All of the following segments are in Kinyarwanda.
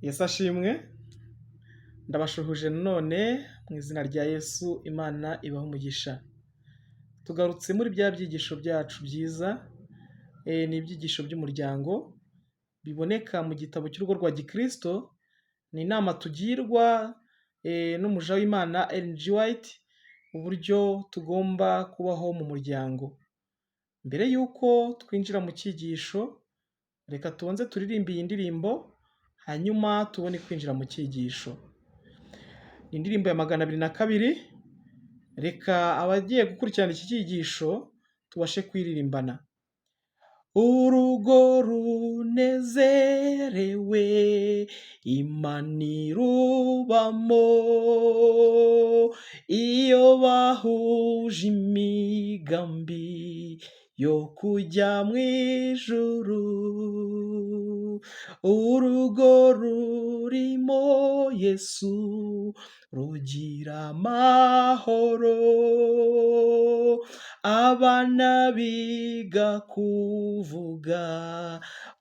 Yesu ashimwe, ndabashuhuje none mu izina rya Yesu, Imana ibahe umugisha. Tugarutse muri bya byigisho byacu byiza, ni ibyigisho by'umuryango biboneka mu gitabo cy'urugo rwa Gikristo. Ni inama tugirwa n'umuja w'Imana Ellen G. White, uburyo tugomba kubaho mu muryango. Mbere y'uko twinjira mu cyigisho, reka tubanze turirimbe iyi ndirimbo, hanyuma tubone kwinjira mu cyigisho. Indirimbo ya 202, reka abagiye gukurikirana iki cyigisho tubashe kwiririmbana. Urugo runezerewe Imana irubamo, iyo bahuje imigambi yo kujya mu ijuru. Urugo rurimo Yesu rugira amahoro, abana biga kuvuga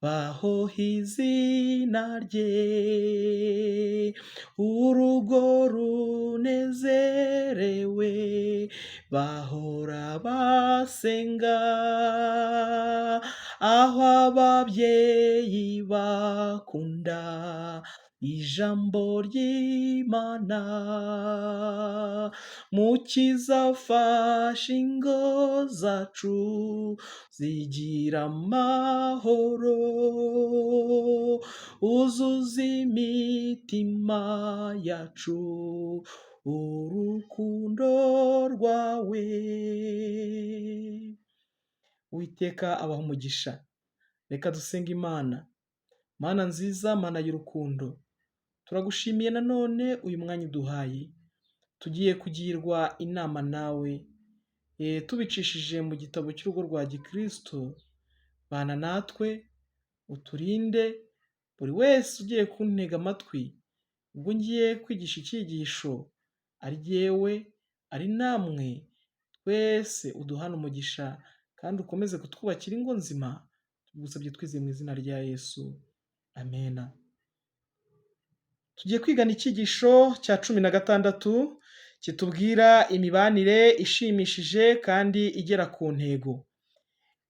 bahoha izina rye. Urugo runezerewe bahora basenga, aho ababyeyi bakunda ijambo ry'Imana. Mukiza afashe ingo zacu zigira amahoro, uzuza imitima yacu urukundo rwawe. Uwiteka abaha umugisha. Reka dusenge Imana. Mana nziza, Mana y'urukundo, turagushimiye nanone uyu mwanya uduhaye. Tugiye kugirwa inama nawe, tubicishije mu gitabo cy'urugo rwa Gikristo. Bana natwe, uturinde buri wese ugiye kuntega amatwi ubwo ngiye kwigisha icyigisho, ari jyewe ari namwe, twese uduhane umugisha kandi ukomeze kutwubakira ingo nzima. Tugusabye twizeye mu izina rya Yesu, amena. Tugiye kwigana icyigisho cya 16 kitubwira imibanire ishimishije kandi igera ku ntego.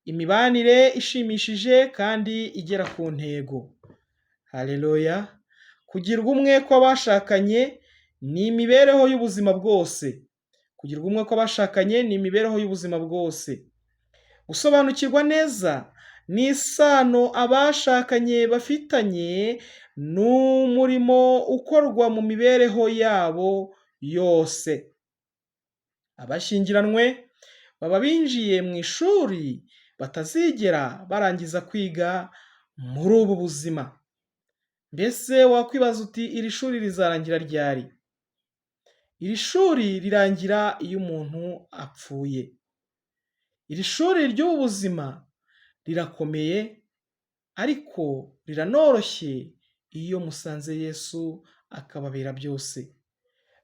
Imibanire ishimishije kandi igera ku ntego. Haleluya! Kugirwa umwe kw'abashakanye ni imibereho y'ubuzima bwose. Kugirwa umwe kw'abashakanye ni imibereho y'ubuzima bwose. Gusobanukirwa neza ni isano abashakanye bafitanye n'umurimo ukorwa mu mibereho yabo yose. Abashyingiranywe baba binjiye mu ishuri batazigera barangiza kwiga muri ubu buzima. Mbese wakwibaza uti iri shuri rizarangira ryari? Iri shuri rirangira iyo umuntu apfuye. Iri shuri ry'ubu buzima rirakomeye ariko riranoroshye iyo musanze Yesu akababera byose.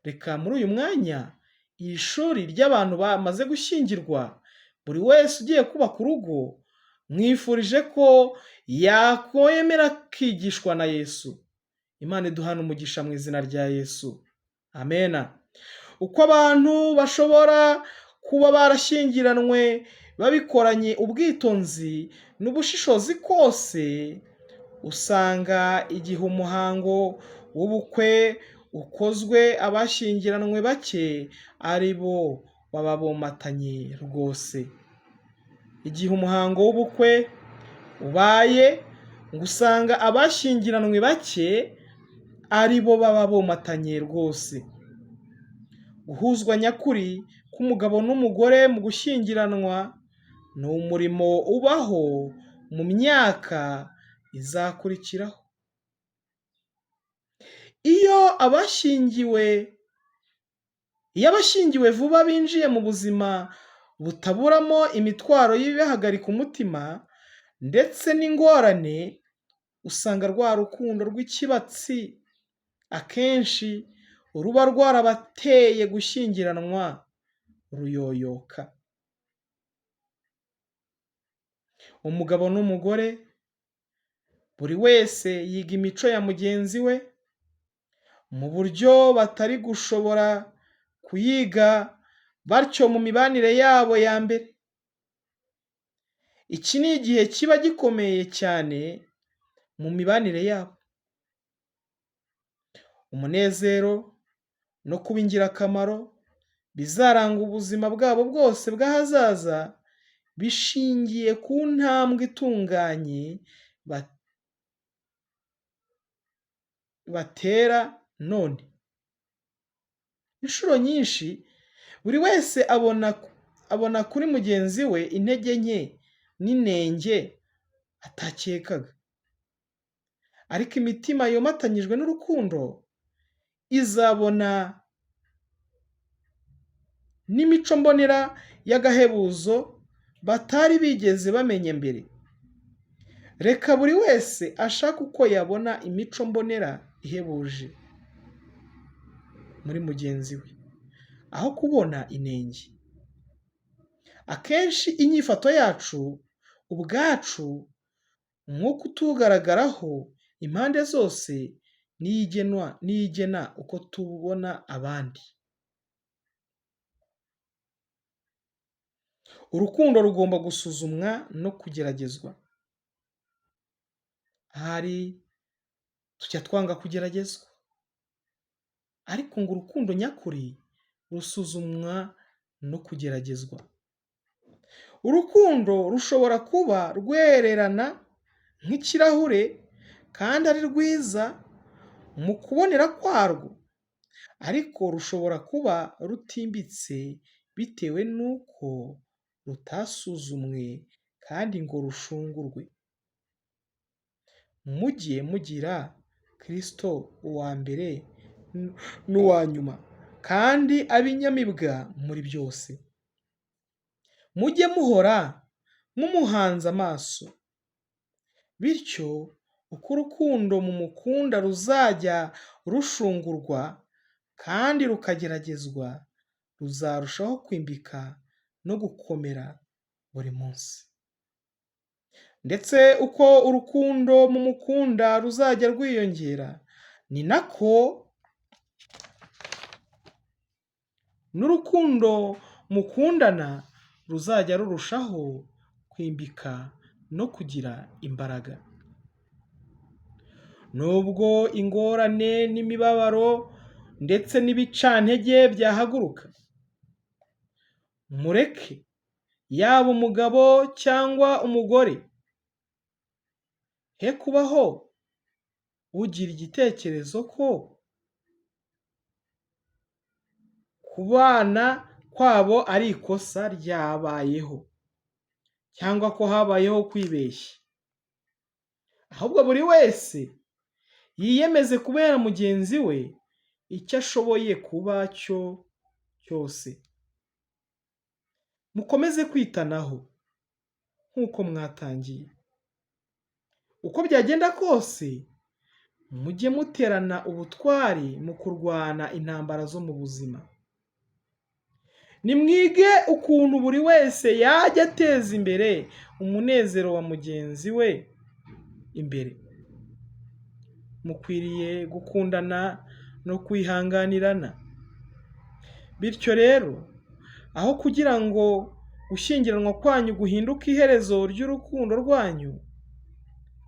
Reka muri uyu mwanya iri shuri ry'abantu bamaze gushyingirwa, buri wese ugiye kubaka urugo, mwifurije ko yakwemera kwigishwa na Yesu. Imana iduhane umugisha mu izina rya Yesu, amena. Uko abantu bashobora kuba barashyingiranywe babikoranye ubwitonzi n'ubushishozi kose, usanga igihe umuhango w'ubukwe ukozwe abashyingiranywe bake ari bo baba bomatanye rwose. Igihe umuhango w'ubukwe ubaye, ngo usanga abashyingiranywe bake ari bo baba bomatanye rwose. Guhuzwa nyakuri k'umugabo n'umugore mu gushyingiranwa ni umurimo ubaho mu myaka izakurikiraho. Iyo abashyingiwe vuba binjiye mu buzima butaburamo imitwaro y'ibibahagarika umutima ndetse n'ingorane, usanga rwa rukundo rw'ikibatsi akenshi ruba rwarabateye gushyingiranwa ruyoyoka. Umugabo n'umugore buri wese yiga imico ya mugenzi we mu buryo batari gushobora kuyiga batyo mu mibanire yabo ya mbere. Iki ni igihe kiba gikomeye cyane mu mibanire yabo. Umunezero no kuba ingirakamaro bizaranga ubuzima bwabo bwose bw'ahazaza bishingiye ku ntambwe itunganye batera none. Inshuro nyinshi buri wese abona kuri mugenzi we intege nke n'inenge atakekaga, ariko imitima yomatanyijwe n'urukundo izabona n'imico mbonera y'agahebuzo batari bigeze bamenya mbere. Reka buri wese ashaka uko yabona imico mbonera ihebuje muri mugenzi we aho kubona inenge. Akenshi inyifato yacu ubwacu nko kutugaragaraho impande zose niyo igena uko tubona abandi. Urukundo rugomba gusuzumwa no kugeragezwa. Ahari tujya twanga kugeragezwa, ariko ngo urukundo nyakuri rusuzumwa no kugeragezwa. Urukundo rushobora kuba rwererana nk'ikirahure kandi ari rwiza mu kubonera kwarwo, ariko rushobora kuba rutimbitse bitewe n'uko rutasuzumwe kandi ngo rushungurwe. Mujye mugira Kristo uwa mbere n'uwa nyuma kandi ab'inyamibwa muri byose. Mujye muhora mumuhanze amaso, bityo uko urukundo mumukunda ruzajya rushungurwa kandi rukageragezwa, ruzarushaho kwimbika no gukomera buri munsi. Ndetse uko urukundo mumukunda ruzajya rwiyongera, ni nako n'urukundo mukundana ruzajya rurushaho kwimbika no kugira imbaraga. Nubwo ingorane n'imibabaro ndetse n'ibicantege byahaguruka, mureke yaba umugabo cyangwa umugore he kubaho ugira igitekerezo ko kubana kwabo ari ikosa ryabayeho cyangwa ko habayeho kwibeshya. Ahubwo buri wese yiyemeze kubera mugenzi we icyo ashoboye kuba cyo cyose. Mukomeze kwitanaho nk'uko mwatangiye. Uko byagenda kose mujye muterana ubutwari mu kurwana intambara zo mu buzima. Nimwige ukuntu buri wese yajya ateza imbere umunezero wa mugenzi we imbere. Mukwiriye gukundana no kwihanganirana. Bityo rero, aho kugira ngo gushyingiranwa kwanyu guhinduke iherezo ry'urukundo rwanyu,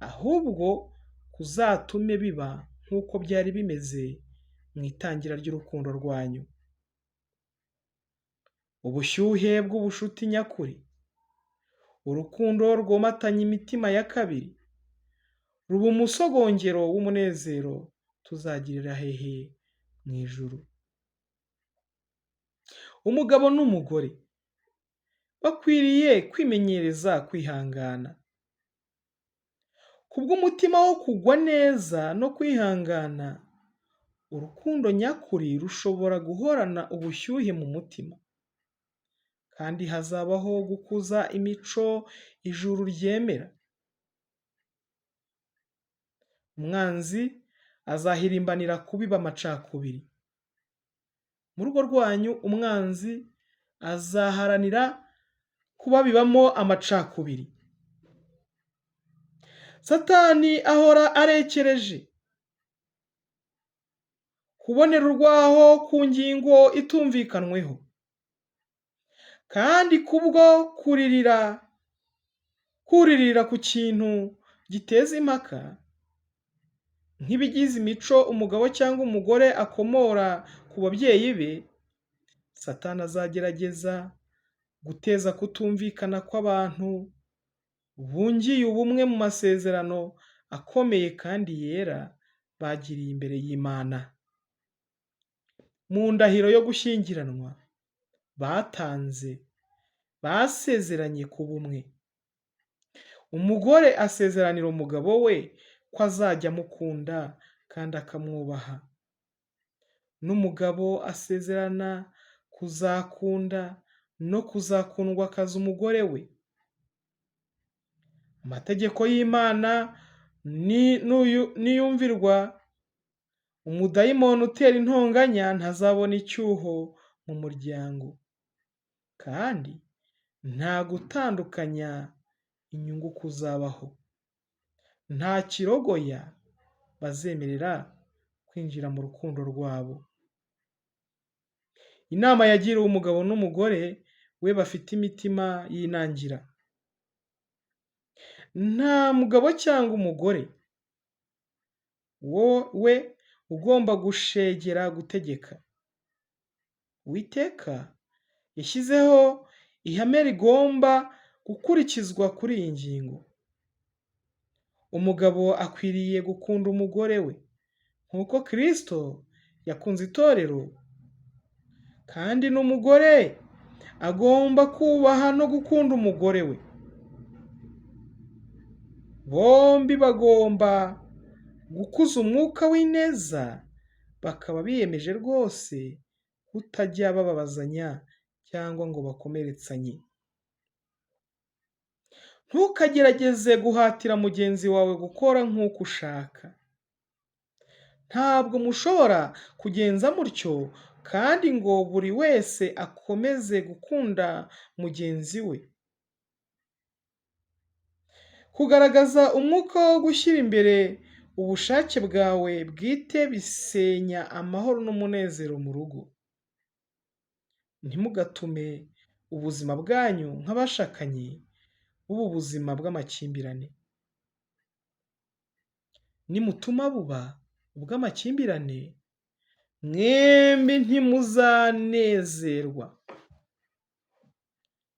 ahubwo kuzatume biba nk'uko byari bimeze mu itangira ry'urukundo rwanyu. Ubushyuhe bw'ubucuti nyakuri, urukundo rwomatanya imitima ya kabiri, ruba umusogongero w'umunezero tuzagirira hehe mu ijuru. Umugabo n'umugore bakwiriye kwimenyereza kwihangana. Kubw'umutima wo kugwa neza no kwihangana, urukundo nyakuri rushobora guhorana ubushyuhe mu mutima, kandi hazabaho gukuza imico ijuru ryemera. Umwanzi azahirimbanira kubiba amacakubiri. Mu rugo rwanyu umwanzi azaharanira kubabibamo amacakubiri. Satani ahora arekereje kubonera urwaho ku ngingo itumvikanweho, kandi kubwo kuririra ku kintu giteza impaka, nk'ibigize imico umugabo cyangwa umugore akomora ku babyeyi be, Satani azagerageza guteza kutumvikana kw'abantu bungiye ubumwe mu masezerano akomeye kandi yera bagiriye imbere y'Imana. Mu ndahiro yo gushyingiranwa batanze, basezeranye ku bumwe. Umugore asezeranira umugabo we ko azajya amukunda kandi akamwubaha. N'umugabo asezerana kuzakunda no kuzakundwakaza umugore we. Amategeko y'Imana niyumvirwa, umudayimoni utera intonganya ntazabona icyuho mu muryango, kandi nta gutandukanya inyungu kuzabaho. Nta kirogoya bazemerera kwinjira mu rukundo rwabo. Inama yagiriwe umugabo n'umugore we bafite imitima yinangira. Nta mugabo cyangwa umugore we ugomba gushegera gutegeka. Uwiteka yashyizeho ihame rigomba gukurikizwa kuri iyi ngingo. Umugabo akwiriye gukunda umugore we nk'uko Kristo yakunze itorero, kandi n'umugore agomba kubaha no gukunda umugore we. Bombi bagomba gukuza umwuka w'ineza, bakaba biyemeje rwose kutajya bababazanya cyangwa ngo bakomeretsanye. Ntukagerageze guhatira mugenzi wawe gukora nk'uko ushaka. Ntabwo mushobora kugenza mutyo kandi ngo buri wese akomeze gukunda mugenzi we. Kugaragaza umwuka wo gushyira imbere ubushake bwawe bwite bisenya amahoro n'umunezero mu rugo. Ntimugatume ubuzima bwanyu nk'abashakanye buba ubuzima bw'amakimbirane. Nimutuma buba ubw'amakimbirane, mwembi ntimuzanezerwa.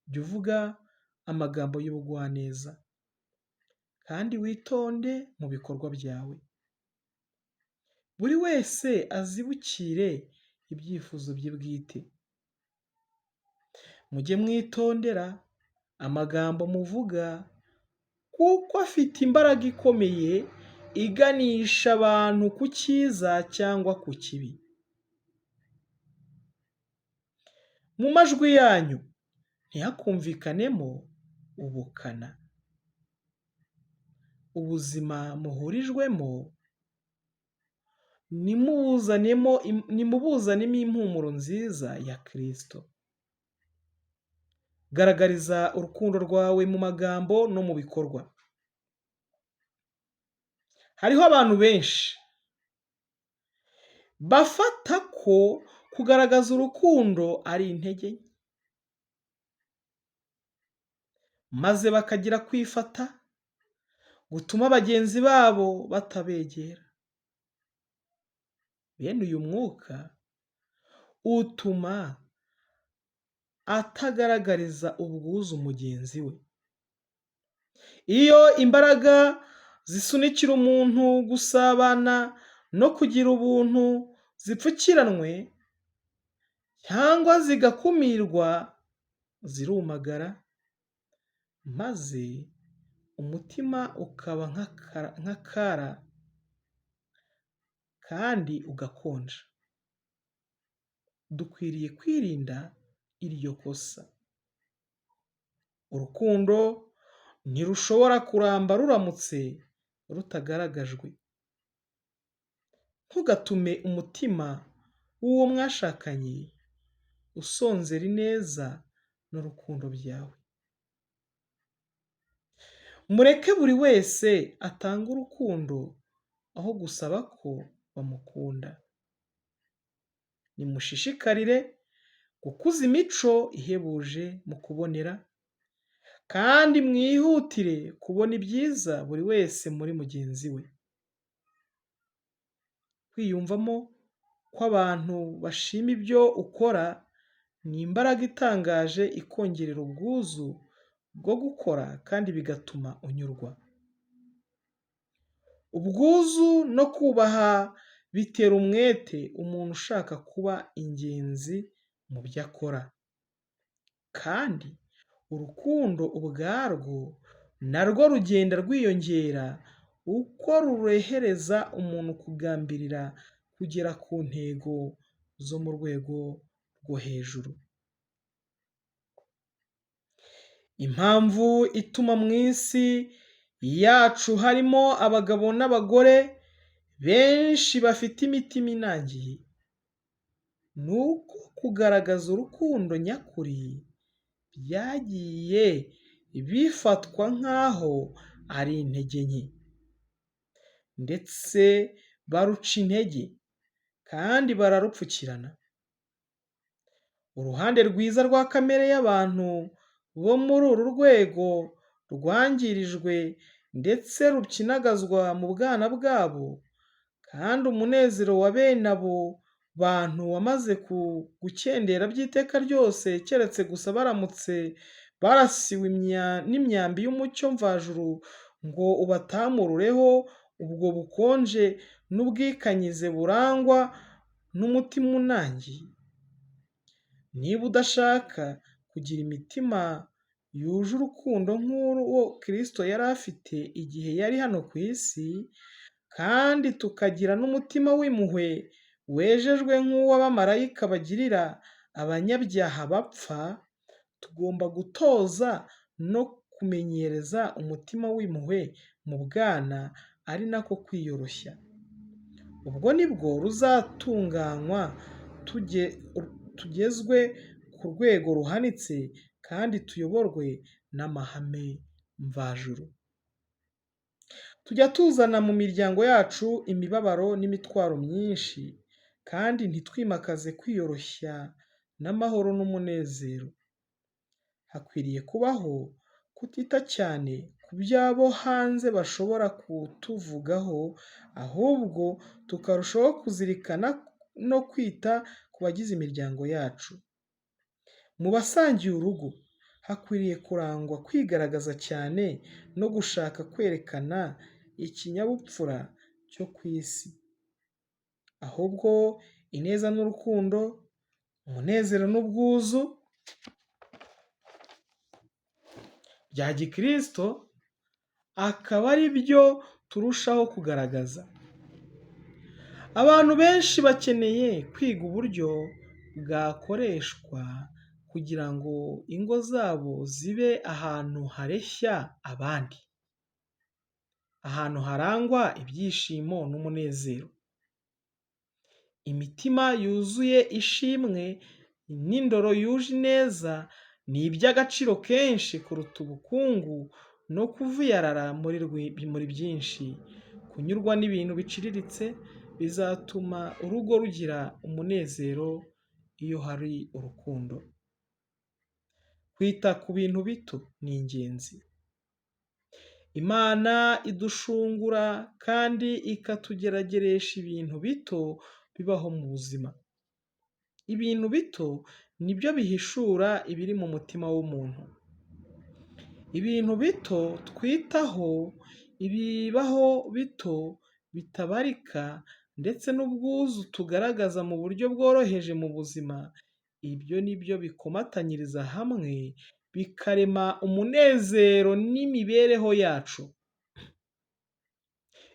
Jya uvuga amagambo y'ubugwaneza, kandi witonde mu bikorwa byawe. Buri wese azibukire ibyifuzo bye bwite. Mujye mwitondera amagambo muvuga, kuko afite imbaraga ikomeye iganisha abantu ku cyiza cyangwa ku kibi. Mu majwi yanyu ntihakumvikanemo ubukana. Ubuzima muhurijwemo nimubuzanemo impumuro nziza ya Kristo. Garagariza urukundo rwawe mu magambo no mu bikorwa. Hariho abantu benshi bafata ko kugaragaza urukundo ari intege nke, maze bakagira kwifata gutuma bagenzi babo batabegera. Bene uyu mwuka utuma atagaragariza ubwuzu mugenzi we. Iyo imbaraga zisunikira umuntu gusabana no kugira ubuntu zipfukiranwe cyangwa zigakumirwa, zirumagara, maze umutima ukaba nk'akara kandi ugakonja. Dukwiriye kwirinda iryo kosa. Urukundo ntirushobora kuramba ruramutse rutagaragajwe. Ntugatume umutima w'uwo mwashakanye usonzera ineza n'urukundo byawe. Mureke buri wese atange urukundo aho gusaba ko bamukunda. Nimushishikarire gukuza imico ihebuje mu kubonera, kandi mwihutire kubona ibyiza buri wese muri mugenzi we. Kwiyumvamo ko abantu bashima ibyo ukora ni imbaraga itangaje ikongerera ubwuzu bwo gukora kandi bigatuma unyurwa. Ubwuzu no kubaha bitera umwete umuntu ushaka kuba ingenzi mu byo akora, kandi urukundo ubwarwo narwo rugenda rwiyongera uko rurehereza umuntu kugambirira kugera ku ntego zo mu rwego rwo hejuru. Impamvu ituma mu isi yacu harimo abagabo n'abagore benshi bafite imitima inangiye, ni uko kugaragaza urukundo nyakuri byagiye bifatwa nk'aho ari intege nke, ndetse baruca intege kandi bararupfukirana. Uruhande rwiza rwa kamere y'abantu bo muri uru rwego rwangirijwe ndetse rukinagazwa mu bwana bwabo, kandi umunezero wa bene abo bantu wamaze gukendera by'iteka ryose, keretse gusa baramutse barasiwe n'imyambi y'umucyo mvajuru ngo ubatamurureho ubwo bukonje n'ubwikanyize burangwa n'umutima unangiye. Niba udashaka kugira imitima yuje urukundo nk'uwo Kristo yari afite igihe yari hano ku isi, kandi tukagira n'umutima w'impuhwe wejejwe nk'uw'abamarayika bagirira abanyabyaha bapfa, tugomba gutoza no kumenyereza umutima w'impuhwe mu bwana, ari nako kwiyoroshya. Ubwo nibwo ruzatunganywa tugezwe ku rwego ruhanitse kandi tuyoborwe n'amahame mvajuru. Tujya tuzana mu miryango yacu imibabaro n'imitwaro myinshi, kandi ntitwimakaze kwiyoroshya n'amahoro n'umunezero. Hakwiriye kubaho kutita cyane ku byo abo hanze bashobora kutuvugaho, ahubwo tukarushaho kuzirikana no kwita ku bagize imiryango yacu. Mu basangiye urugo hakwiriye kurangwa kwigaragaza cyane no gushaka kwerekana ikinyabupfura cyo ku isi, ahubwo ineza n'urukundo, umunezero n'ubwuzu bya gikristo akaba ari byo turushaho kugaragaza. Abantu benshi bakeneye kwiga uburyo bwakoreshwa kugira ngo ingo zabo zibe ahantu hareshya abandi, ahantu harangwa ibyishimo n'umunezero. Imitima yuzuye ishimwe n'indoro yuje ineza ni iby'agaciro kenshi kuruta ubukungu no kuvuyarara muri byinshi. Kunyurwa n'ibintu biciriritse bizatuma urugo rugira umunezero iyo hari urukundo. Kwita ku bintu bito ni ingenzi. Imana idushungura kandi ikatugerageresha ibintu bito bibaho mu buzima. Ibintu bito nibyo bihishura ibiri mu mutima w'umuntu. Ibintu bito twitaho, ibibaho bito bitabarika, ndetse n'ubwuzu tugaragaza mu buryo bworoheje mu buzima, ibyo nibyo bikomatanyiriza hamwe bikarema umunezero n'imibereho yacu.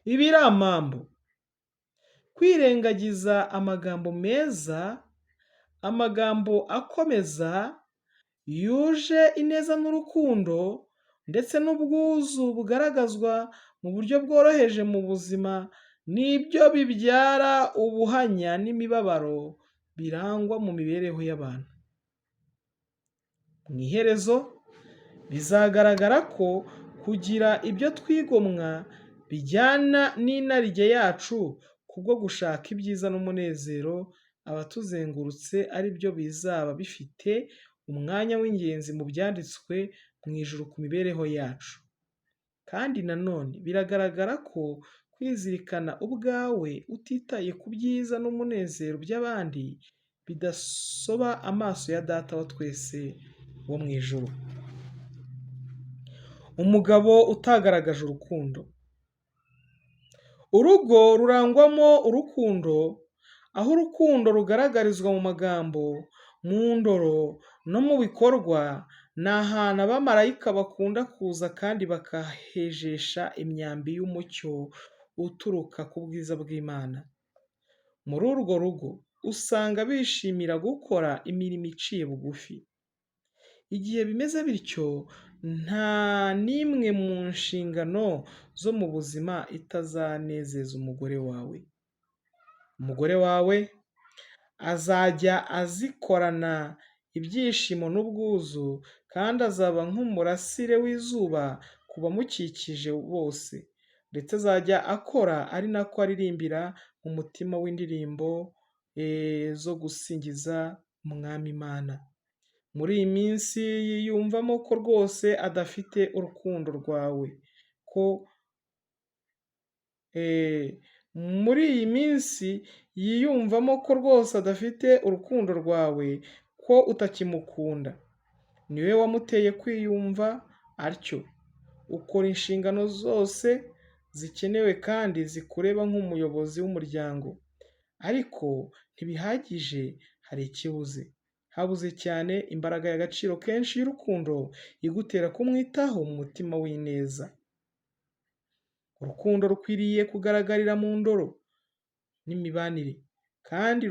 Ibiramambo: kwirengagiza amagambo meza, amagambo akomeza, yuje ineza n'urukundo, ndetse n'ubwuzu bugaragazwa mu buryo bworoheje mu buzima, nibyo bibyara ubuhanya n'imibabaro birangwa mu mibereho y'abantu. Mu iherezo bizagaragara ko kugira ibyo twigomwa bijyana n'inarijye yacu kubwo gushaka ibyiza n'umunezero abatuzengurutse ari byo bizaba bifite umwanya w'ingenzi mu byanditswe mu ijuru ku mibereho yacu. Kandi nanone biragaragara ko kwizirikana ubwawe utitaye ku byiza n'umunezero by'abandi bidasoba amaso ya Data wa twese wo mu ijuru. Umugabo utagaragaje urukundo. Urugo rurangwamo urukundo, aho urukundo rugaragarizwa mu magambo, mu ndoro no mu bikorwa. Ni ahantu abamarayika bakunda kuza kandi bakahejesha imyambi y'umucyo uturuka ku bwiza bw'Imana. Muri urwo rugo usanga bishimira gukora imirimo iciye bugufi. Igihe bimeze bityo, nta n'imwe mu nshingano zo mu buzima itazanezeza umugore wawe. Umugore wawe azajya azikorana ibyishimo n'ubwuzu, kandi azaba nk'umurasire w'izuba ku bamukikije bose, ndetse azajya akora ari nako aririmbira mu mutima w'indirimbo zo gusingiza Umwami Imana. Muri iyi minsi yiyumvamo ko rwose adafite urukundo rwawe, muri iyi minsi yiyumvamo ko rwose adafite urukundo rwawe, ko utakimukunda. Ni we wamuteye kwiyumva atyo. Ukora inshingano zose zikenewe kandi zikureba nk'umuyobozi w'umuryango, ariko ntibihagije, hari ikibuze. Habuze cyane imbaraga y'agaciro kenshi y'urukundo igutera kumwitaho mu mutima w'ineza. Urukundo rukwiriye kugaragarira mu ndoro n'imibanire, kandi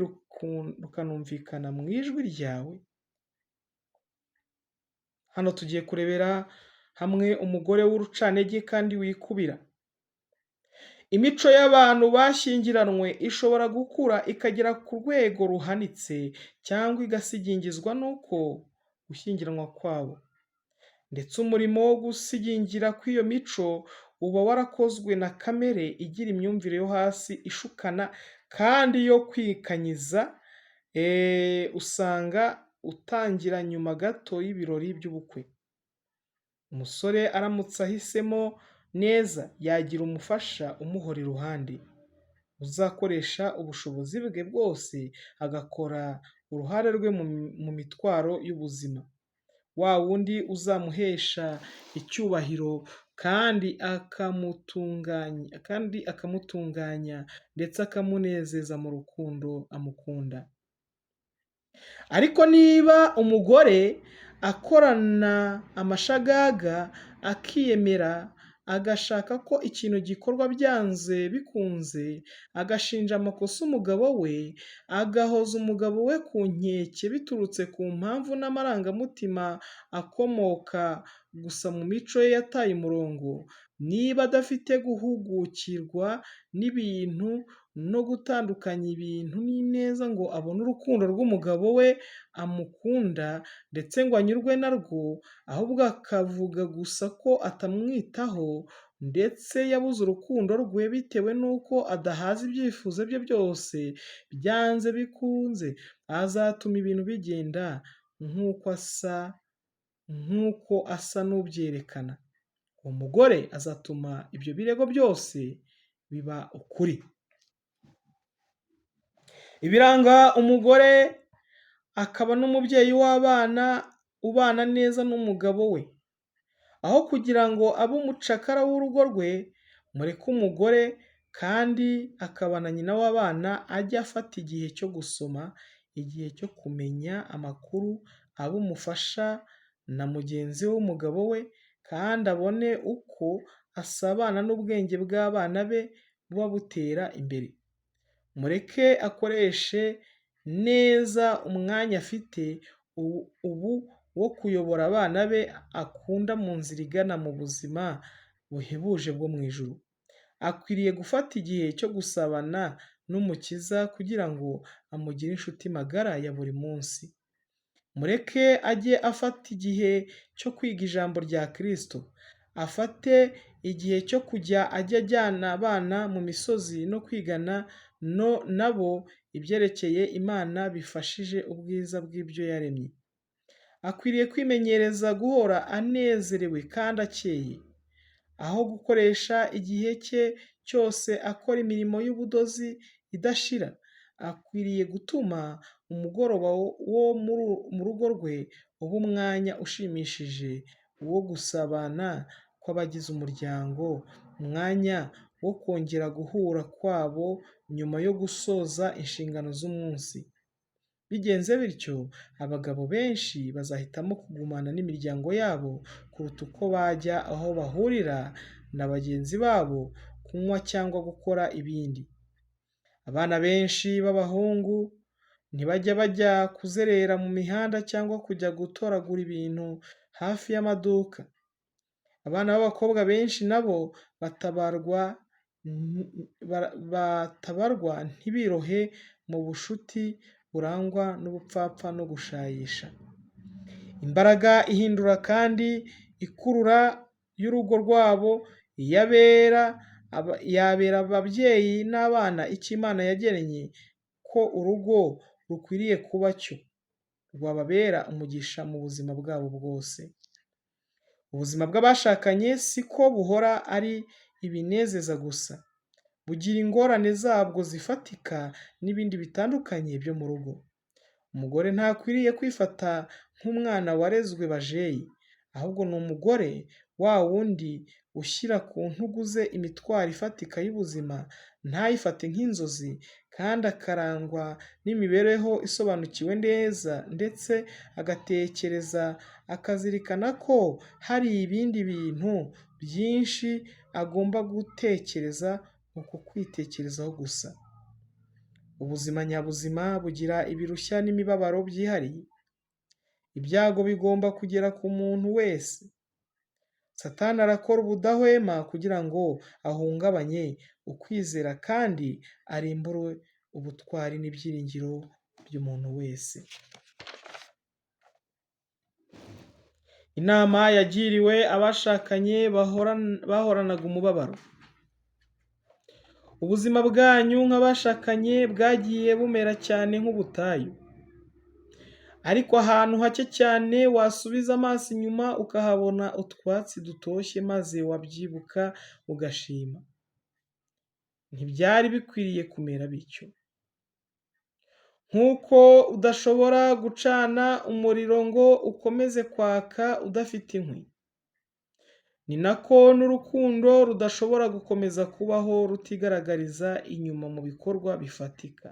rukanumvikana mu ijwi ryawe. Hano tugiye kurebera hamwe umugore w'urucantege kandi wikubira. Imico y'abantu bashyingiranywe ishobora gukura ikagera ku rwego ruhanitse, cyangwa igasigingizwa n'uko gushyingiranwa kwabo. Ndetse umurimo wo gusigingira kw'iyo mico uba warakozwe na kamere igira imyumvire yo hasi, ishukana kandi yo kwikanyiza. Usanga utangira nyuma gato y'ibirori by'ubukwe. Umusore aramutse ahisemo neza, yagira umufasha umuhora iruhande, uzakoresha ubushobozi bwe bwose agakora uruhare rwe mu mitwaro y'ubuzima. Wa wundi uzamuhesha icyubahiro kandi akamutunganya ndetse akamunezeza mu rukundo amukunda. Ariko niba umugore akorana amashagaga, akiyemera, agashaka ko ikintu gikorwa byanze bikunze, agashinja amakosa umugabo we, agahoza umugabo we ku nkeke biturutse ku mpamvu n'amarangamutima akomoka gusa mu mico ye yataye umurongo, niba adafite guhugukirwa n'ibintu no gutandukanya ibintu n'ineza ngo abone urukundo rw'umugabo we amukunda ndetse ngo anyurwe narwo, ahubwo akavuga gusa ko atamwitaho ndetse yabuze urukundo rwe bitewe n'uko adahaza ibyifuzo bye byose, byanze bikunze azatuma ibintu bigenda nk'uko asa n'ubyerekana. Uwo mugore azatuma ibyo birego byose biba ukuri. Ibiranga umugore akaba n'umubyeyi w'abana ubana neza n'umugabo we. Aho kugira ngo abe umucakara w'urugo rwe, mureke umugore kandi akaba na nyina w'abana ajye afata igihe cyo gusoma, igihe cyo kumenya amakuru, abe umufasha na mugenzi we w'umugabo we, kandi abone uko asabana n'ubwenge bw'abana be buba butera imbere. Mureke akoreshe neza umwanya afite ubu wo kuyobora abana be akunda mu nzira igana mu buzima buhebuje bwo mu ijuru. Akwiriye gufata igihe cyo gusabana n'Umukiza kugira ngo amugire inshuti magara ya buri munsi. Mureke ajye afata igihe cyo kwiga ijambo rya Kristo, afate igihe cyo kujya ajyana abana mu misozi no kwigana nabo ibyerekeye Imana bifashije ubwiza bw'ibyo yaremye. Akwiriye kwimenyereza guhora anezerewe kandi akeye, aho gukoresha igihe cye cyose akora imirimo y'ubudozi idashira. Akwiriye gutuma umugoroba wo mu rugo rwe uba umwanya ushimishije wo gusabana kw'abagize umuryango, umwanya wo kongera guhura kwabo nyuma yo gusoza inshingano z'umunsi. Bigenze bityo, abagabo benshi bazahitamo kugumana n'imiryango yabo kuruta uko bajya aho bahurira na bagenzi babo kunywa cyangwa gukora ibindi. Abana benshi b'abahungu ntibajya bajya kuzerera mu mihanda cyangwa kujya gutoragura ibintu hafi y'amaduka. Abana b'abakobwa benshi nabo batabarwa ntibirohe mu bucuti burangwa n'ubupfapfa no gushayisha. Imbaraga ihindura kandi ikurura y'urugo rwabo yabera ababyeyi n'abana icyo Imana yagennye ko urugo rukwiriye kuba cyo, rwababera umugisha mu buzima bwabo bwose. Ubuzima bw'abashakanye si ko buhora ari ibinezeza gusa, bugira ingorane zabwo zifatika n'ibindi bitandukanye byo mu rugo. Umugore ntakwiriye kwifata nk'umwana warezwe bajeyi, ahubwo ni umugore wa wundi ushyira ku ntugu ze imitwaro ifatika y'ubuzima, ntayifate nk'inzozi, kandi akarangwa n'imibereho isobanukiwe neza, ndetse agatekereza akazirikana ko hari ibindi bintu byinshi agomba gutekereza mu kwitekerezaho gusa. Ubuzima nyabuzima bugira ibirushya n'imibabaro byihariye. Ibyago bigomba kugera ku muntu wese. Satani arakora ubudahwema kugira ngo ahungabanye ukwizera kandi arimbure ubutwari n'ibyiringiro by'umuntu wese. Inama yagiriwe abashakanye bahoranaga umubabaro. Ubuzima bwanyu nk'abashakanye bwagiye bumera cyane nk'ubutayu, ariko ahantu hake cyane wasubiza amaso inyuma ukahabona utwatsi dutoshye maze wabyibuka ugashima. Ntibyari bikwiriye kumera bityo. Nk'uko udashobora gucana umuriro ngo ukomeze kwaka udafite inkwi, ni nako n'urukundo rudashobora gukomeza kubaho rutigaragariza inyuma mu bikorwa bifatika.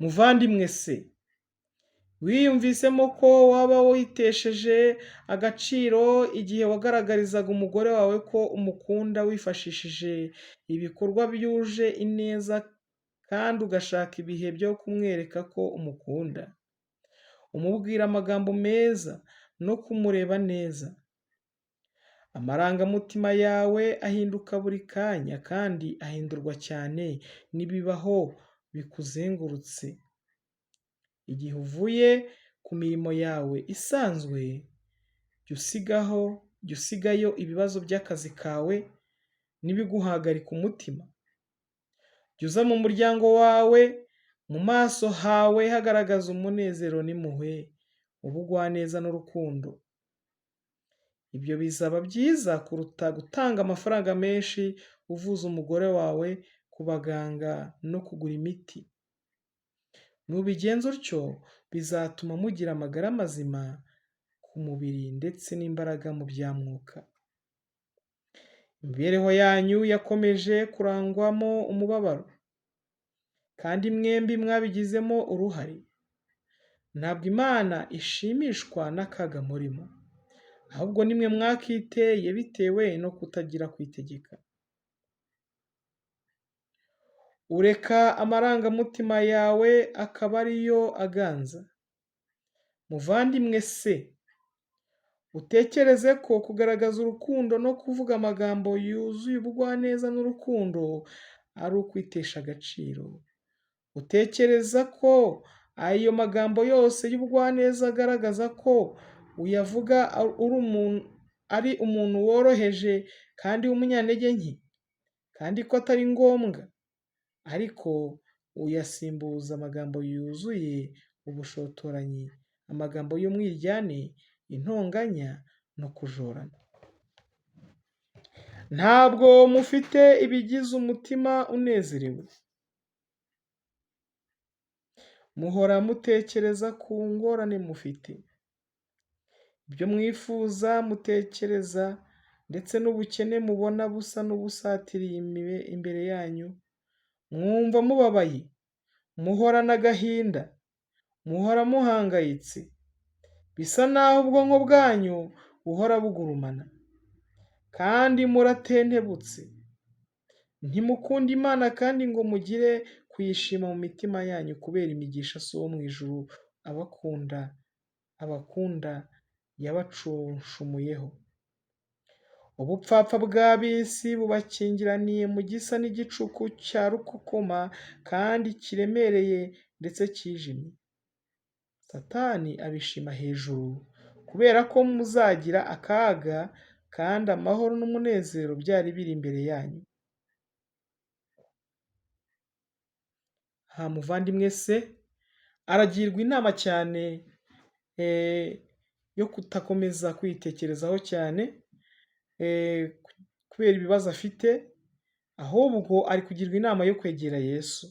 Muvandimwe se, wiyumvisemo ko waba witesheje agaciro igihe wagaragarizaga umugore wawe ko umukunda wifashishije ibikorwa byuje ineza, kandi ugashaka ibihe byo kumwereka ko umukunda, umubwira amagambo meza no kumureba neza? Amarangamutima yawe ahinduka buri kanya kandi ahindurwa cyane n'ibibaho bikuzengurutse. Igihe uvuye ku mirimo yawe isanzwe, jya usigayo ibibazo by'akazi kawe n'ibiguhagarika umutima. Jya uza mu muryango wawe, mu maso hawe hagaragaza umunezero n'impuhwe, ubugwaneza n'urukundo. Ibyo bizaba byiza kuruta gutanga amafaranga menshi uvuza umugore wawe ku baganga no kugura imiti. Nubigenza utyo, bizatuma mugira amagara mazima ku mubiri ndetse n'imbaraga mu bya mwuka. Imibereho yanyu yakomeje kurangwamo umubabaro, kandi mwembi mwabigizemo uruhare. Ntabwo Imana ishimishwa n'akaga murimo, ahubwo nimwe mwakiteye bitewe no kutagira kwitegeka. Ureka amarangamutima yawe akaba ariyo aganza. Muvandimwe se, utekereze ko kugaragaza urukundo no kuvuga amagambo yuzuye ubugwaneza n'urukundo ari ukwitesha agaciro. Utekereza ko ayo magambo yose y'ubugwaneza agaragaza ko uyavuga ari umuntu woroheje kandi w'umunyantege nke, kandi ko atari ngombwa, ariko uyasimbuza amagambo yuzuye ubushotoranyi, amagambo y'umwiryane, intonganya no kujorana. Ntabwo mufite ibigize umutima unezerewe. Muhora mutekereza ku ngorane mufite, ibyo mwifuza mutekereza, ndetse n'ubukene mubona busa n'ubusatiriye imbere yanyu. Mwumva mubabaye, muhorana agahinda, muhora muhangayitse, bisa naho ubwonko bwanyu buhora bugurumana, kandi muratentebutse. Ntimukunda Imana kandi ngo mugire kuyishima mu mitima yanyu kubera imigisha So wo mu ijuru abakunda yabacunshumuyeho. Ubupfapfa bw'ab'isi bubakingiraniye mu gisa n'igicuku cya rukokoma kandi kiremereye ndetse kijimye. Satani abishima hejuru kubera ko muzagira akaga, kandi amahoro n'umunezero byari biri imbere yanyu. Muvandimwe se aragirwa inama cyane yo kutakomeza kwitekerezaho cyane kubera ibibazo afite, ahubwo ari kugirwa inama yo kwegera Yesu,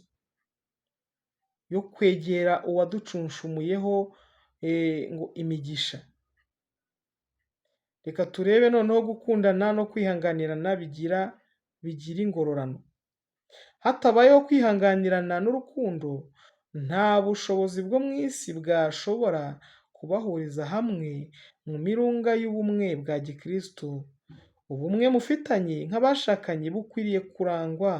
yo kwegera uwaducunshumuyeho ngo imigisha. Reka turebe noneho gukundana no kwihanganirana bigira ingororano. Hatabayeho kwihanganirana n'urukundo, nta bushobozi bwo mu isi bwashobora kubahuriza hamwe mu mirunga y'ubumwe bwa gikristo. Ubumwe mufitanye nk'abashakanye bukwiriye kurangwa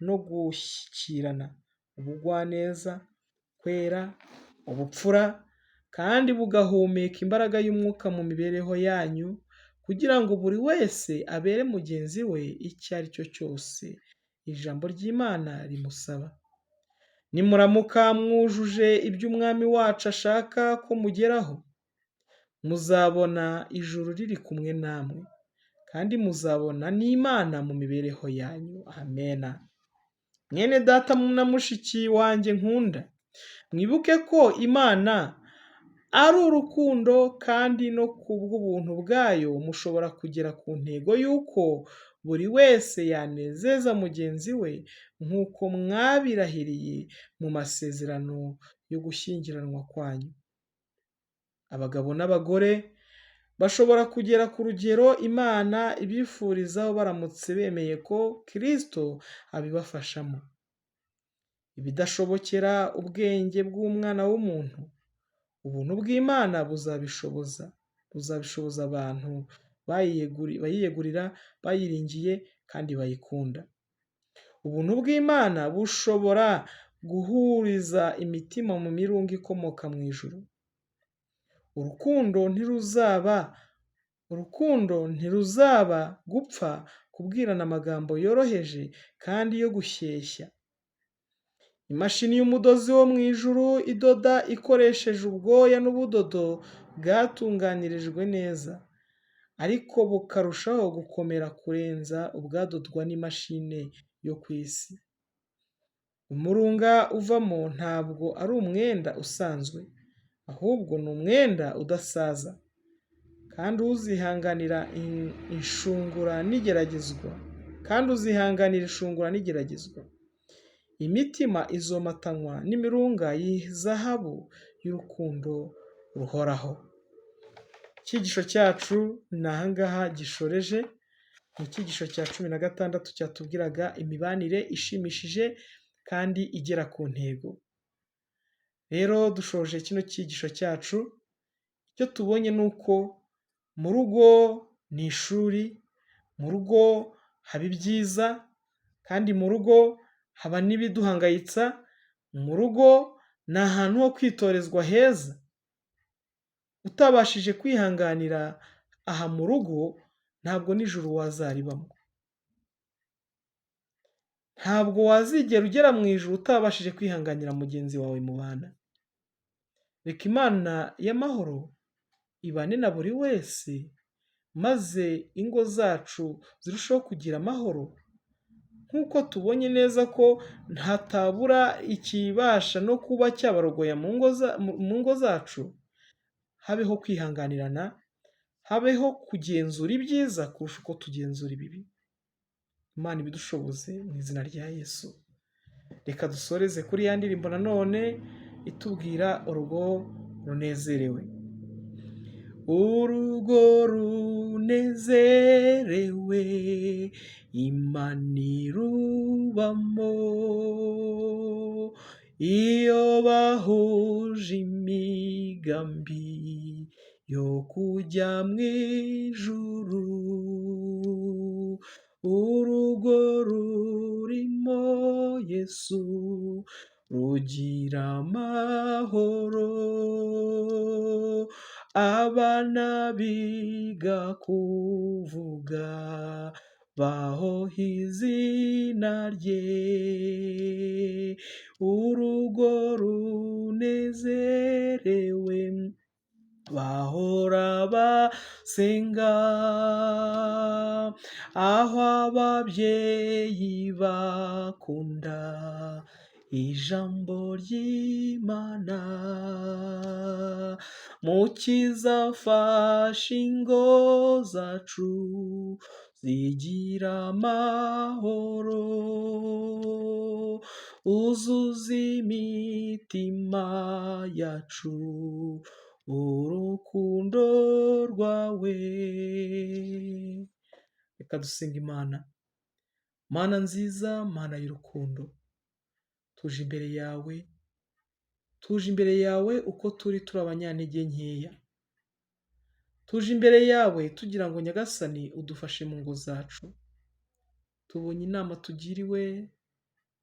no gushyikirana, ubugwaneza, kwera, ubupfura, kandi bugahumeka imbaraga y'umwuka mu mibereho yanyu, kugira ngo buri wese abere mugenzi we icyo ari cyo cyose ijambo ry'Imana rimusaba. Nimuramuka mwujuje ibyo Umwami wacu ashaka ko mugeraho, muzabona ijuru riri kumwe namwe, kandi muzabona n'Imana mu mibereho yanyu. Amena. Mwene data na mushiki wanjye nkunda, mwibuke ko Imana ari urukundo, kandi no ku bw'ubuntu bwayo mushobora kugera ku ntego y'uko buri wese yanezeza mugenzi we nk'uko mwabirahiriye mu masezerano yo gushyingiranwa kwanyu. Abagabo n'abagore bashobora kugera ku rugero Imana ibifurizaho baramutse bemeye ko Kristo abibafashamo. Ibidashobokera ubwenge bw'umwana w'umuntu, ubuntu bw'Imana buzabishoboza abantu bayiyegurira, bayiringiye kandi bayikunda. Ubuntu bw'Imana bushobora guhuriza imitima mu mirunga ikomoka mu ijuru. Urukundo ntiruzaba gupfa kubwirana amagambo yoroheje kandi yo gushyeshya. Imashini y'umudozi wo mu ijuru idoda ikoresheje ubwoya n'ubudodo bwatunganirijwe neza, ariko bukarushaho gukomera kurenza ubwadodwa n'imashini yo ku isi. Umurunga uvamo ntabwo ari umwenda usanzwe, ahubwo ni umwenda udasaza, kandi uzihanganira ishungura n'igeragezwa. Imitima izomatanywa n'imirunga y'izahabu y'urukundo ruhoraho. Icyigisho cyacu ni aha ngaha gishoreje. Ni icyigisho cya 16 cyatubwiraga imibanire ishimishije kandi igera ku ntego. Rero dushoje kino cyigisho cyacu, icyo tubonye ni uko mu rugo ni ishuri, mu rugo haba ibyiza, kandi mu rugo haba n'ibiduhangayitsa. Mu rugo ni ahantu ho kwitorezwa heza. Utabashije kwihanganira aha mu rugo, ntabwo n'ijuru wazaribamo. Ntabwo wazigera ugera mu ijuru utabashije kwihanganira mugenzi wawe mubana. Reka Imana y'amahoro ibane na buri wese maze ingo zacu zirushaho kugira amahoro. Nk'uko tubonye neza ko hatabura ikibasha no kuba cyabarogoya mu ngo zacu, habeho kwihanganirana, habeho kugenzura ibyiza kurusha uko tugenzura ibibi. Imana ibidushoboze mu izina rya Yesu. Reka dusoreze kuri ya ndirimbo nanone itubwira urugo runezerewe. Urugo runezerewe Imana irubamo, iyo bahuje imigambi yo kujya mu ijuru. Urugo rurimo Yesu rugira amahoro, abana biga kuvuga bahoha izina rye. Urugo runezerewe bahora basenga, aho ababyeyi bakunda ijambo ry'Imana. Mukiza afashe ingo zacu zigira amahoro, uzuza imitima yacu urukundo rwawe. Reka dusenga Imana. Mana nziza, Mana y'urukundo, tuje imbere yawe uko turi abanyantege nkeya. Tuje imbere yawe tugira ngo Nyagasani udufashe mu ngo zacu. Tubonye inama tugiriwe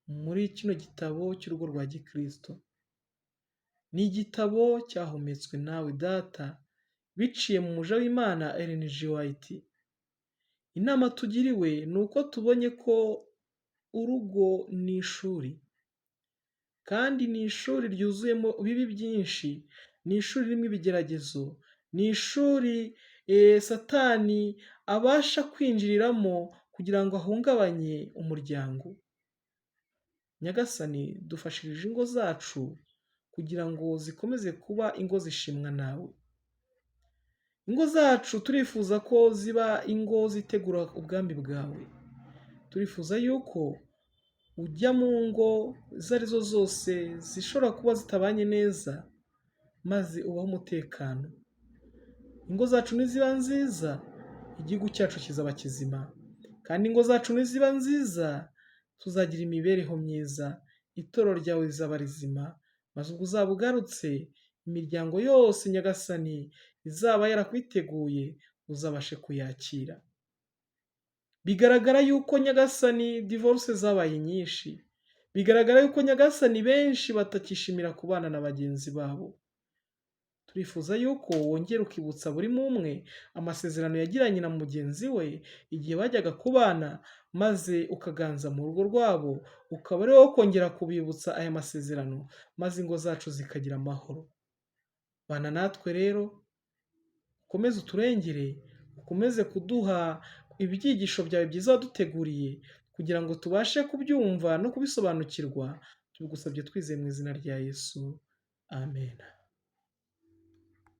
muri kino gitabo cy'urugo rwa Gikristo. Ni igitabo cyahumetswe nawe Data biciye mu muja w'Imana Ellen G. White. Inama tugiriwe ni uko tubonye ko urugo ni ishuri, kandi ni ishuri ryuzuyemo bibi byinshi, ni ishuri ririmo ibigeragezo, ni ishuri Satani abasha kwinjiriramo kugira ngo ahungabanye umuryango. Nyagasani dufashirije ingo zacu kugira ngo zikomeze kuba ingo zishimwa nawe. Ingo zacu turifuza ko ziba ingo zitegura ubwami bwawe. Turifuza yuko ujya mu ngo izo arizo zose zishobora kuba zitabanye neza, maze ubaho umutekano. Ingo zacu niziba nziza, igihugu cyacu kizaba kizima, kandi ingo zacu niziba nziza, tuzagira imibereho myiza, itorero ryawe rizaba rizima, maze ubwo uzaba ugarutse, imiryango yose Nyagasani izaba yarakwiteguye uzabashe kuyakira. Bigaragara yuko Nyagasani divorce zabaye nyinshi, bigaragara yuko Nyagasani benshi batakishimira kubana na bagenzi babo. Turifuza yuko wongera ukibutsa buri umwe amasezerano yagiranye na mugenzi we igihe bajyaga kubana, maze ukaganza mu rugo rwabo, ukaba ari wowe kongera kubibutsa aya masezerano, maze ingo zacu zikagira amahoro. Bana natwe rero, ukomeze uturengere, ukomeze kuduha ibyigisho byawe byiza waduteguriye, kugira ngo tubashe kubyumva no kubisobanukirwa. Tubigusabye twizeye mu izina rya Yesu. Amen.